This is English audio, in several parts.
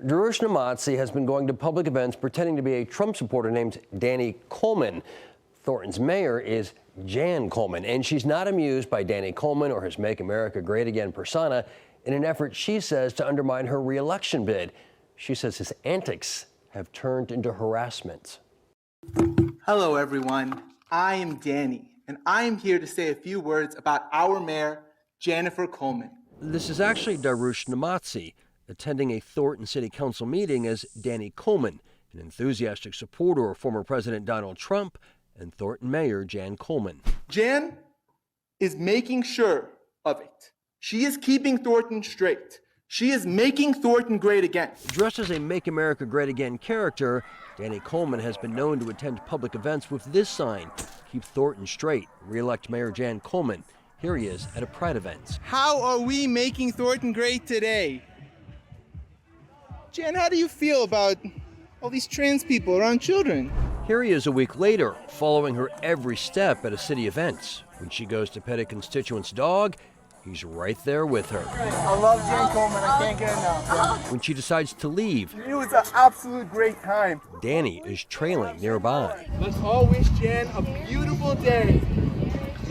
Darush Namazi has been going to public events pretending to be a Trump supporter named Danny Coleman. Thornton's mayor is Jan Coleman, and she's not amused by Danny Coleman or his Make America Great Again persona in an effort, she says, to undermine her re-election bid. She says his antics have turned into harassment. Hello, everyone. I am Danny, and I am here to say a few words about our mayor, Jennifer Coleman. This is actually Darush Namazi, attending a Thornton City Council meeting as Danny Coleman, an enthusiastic supporter of former President Donald Trump and Thornton Mayor Jan Coleman. Jan is making sure of it. She is keeping Thornton straight. She is making Thornton great again. Dressed as a Make America Great Again character, Danny Coleman has been known to attend public events with this sign: "Keep Thornton straight, re-elect Mayor Jan Coleman." Here he is at a Pride event. How are we making Thornton great today? Jan, how do you feel about all these trans people around children? Here he is a week later, following her every step at a city event. When she goes to pet a constituent's dog, he's right there with her. I love Jan Coleman. I can't get enough. When she decides to leave, It was an absolute great time. Danny is trailing nearby. Let's all wish Jan a beautiful day.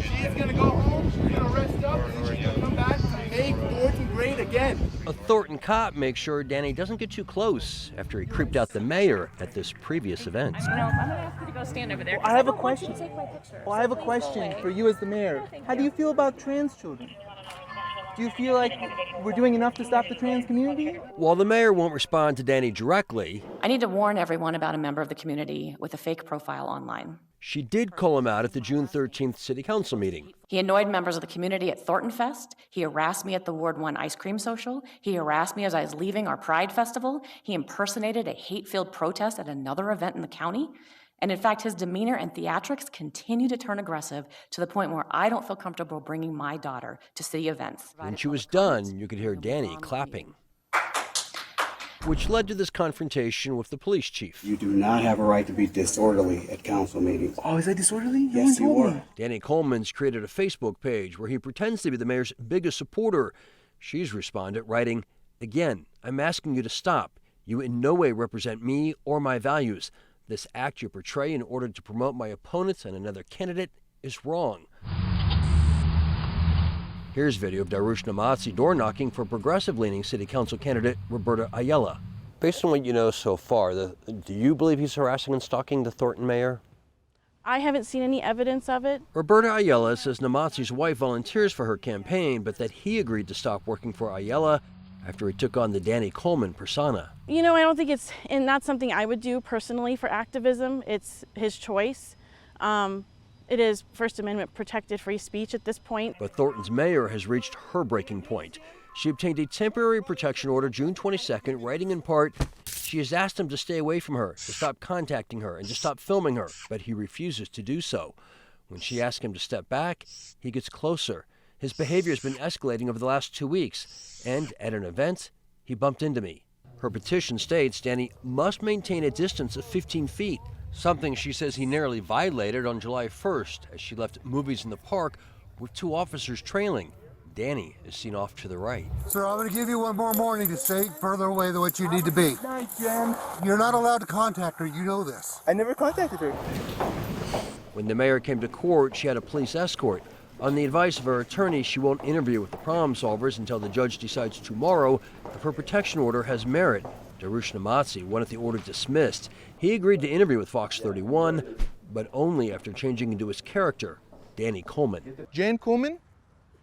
She is gonna go home, she's gonna rest up, and then she's gonna come back to make Thornton great again. A Thornton cop makes sure Danny doesn't get too close after he creeped out the mayor at this previous event. No, I'm gonna ask you to go stand over there. I have a question. Take my picture. Well, I have a question for you as the mayor. How do you feel about trans children? Do you feel like we're doing enough to stop the trans community? While the mayor won't respond to Danny directly, I need to warn everyone about a member of the community with a fake profile online. she did call him out at the June 13th City Council meeting. He annoyed members of the community at Thornton Fest. He harassed me at the Ward 1 ice cream social. He harassed me as I was leaving our Pride Festival. He impersonated a hate-filled protest at another event in the county. And in fact, his demeanor and theatrics continue to turn aggressive to the point where I don't feel comfortable bringing my daughter to city events. When she was done, you could hear Danny clapping, which led to this confrontation with the police chief. You do not have a right to be disorderly at council meetings. Oh, is that disorderly? Yes, you were. Danny Coleman's created a Facebook page where he pretends to be the mayor's biggest supporter. She's responded, writing, "Again, I'm asking you to stop. You in no way represent me or my values. This act you portray in order to promote my opponents and another candidate is wrong." Here's video of Darush Namazi door knocking for progressive-leaning city council candidate Roberta Ayala. Based on what you know so far, do you believe he's harassing and stalking the Thornton mayor? I haven't seen any evidence of it. Roberta Ayala says Namazi's wife volunteers for her campaign, but that he agreed to stop working for Ayala after he took on the Danny Coleman persona. You know, I don't think it's, and that's something I would do personally for activism. It's his choice. It is First Amendment protected free speech at this point. But Thornton's mayor has reached her breaking point. She obtained a temporary protection order June 22nd, writing in part, she has asked him to stay away from her, to stop contacting her, and to stop filming her, but he refuses to do so. When she asks him to step back, he gets closer. His behavior has been escalating over the last 2 weeks, and at an event, he bumped into me. Her petition states Danny must maintain a distance of 15 feet, something she says he narrowly violated on July 1st as she left movies in the park with 2 officers trailing. Danny is seen off to the right. Sir, I'm going to give you one more warning to stay further away than what you need to be. Night, Jan. You're not allowed to contact her, you know this. I never contacted her. When the mayor came to court, she had a police escort. On the advice of her attorney, she won't interview with the problem solvers until the judge decides tomorrow if her protection order has merit. Darush Namazi wanted the order dismissed. He agreed to interview with Fox 31, but only after changing into his character, Danny Coleman. Jan Coleman,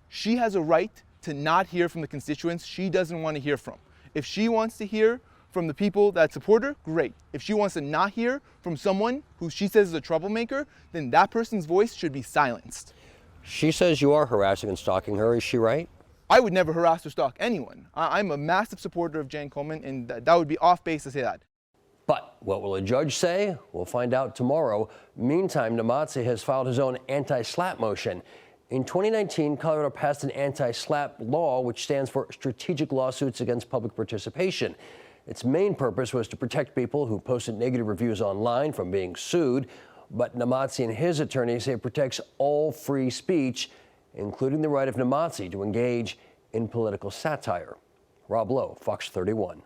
she has a right to not hear from the constituents she doesn't want to hear from. If she wants to hear from the people that support her, great. If she wants to not hear from someone who she says is a troublemaker, then that person's voice should be silenced. She says you are harassing and stalking her, is she right? I would never harass or stalk anyone. I'm a massive supporter of Jan Coleman, and that would be off base to say that. But what will a judge say? We'll find out tomorrow. Meantime, Namazi has filed his own anti-SLAPP motion. In 2019, Colorado passed an anti-SLAPP law, which stands for Strategic Lawsuits Against Public Participation. Its main purpose was to protect people who posted negative reviews online from being sued. But Namazi and his attorneys say it protects all free speech, including the right of Namazi to engage in political satire. Rob Lowe, Fox 31.